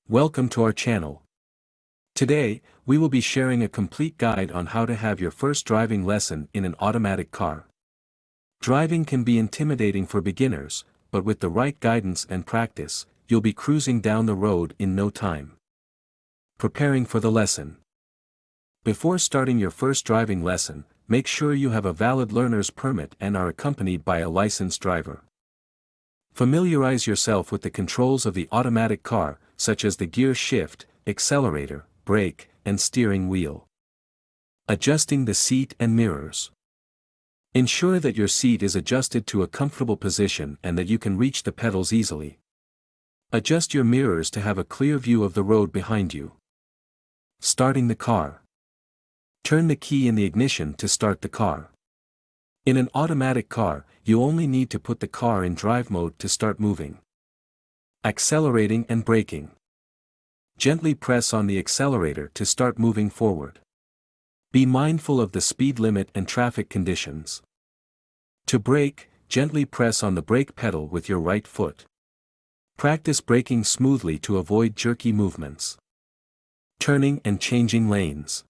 Welcome to our channel. Today, we will be sharing a complete guide on how to have your first driving lesson in an automatic car. Driving can be intimidating for beginners, but with the right guidance and practice, you'll be cruising down the road in no time. Preparing for the lesson. Before starting your first driving lesson, make sure you have a valid learner's permit and are accompanied by a licensed driver. Familiarize yourself with the controls of the automatic car, such as the gear shift, accelerator, brake, and steering wheel. Adjusting the seat and mirrors. Ensure that your seat is adjusted to a comfortable position and that you can reach the pedals easily. Adjust your mirrors to have a clear view of the road behind you. Starting the car. Turn the key in the ignition to start the car. In an automatic car, you only need to put the car in drive mode to start moving. Accelerating and braking. Gently press on the accelerator to start moving forward. Be mindful of the speed limit and traffic conditions. To brake, gently press on the brake pedal with your right foot. Practice braking smoothly to avoid jerky movements. Turning and changing lanes.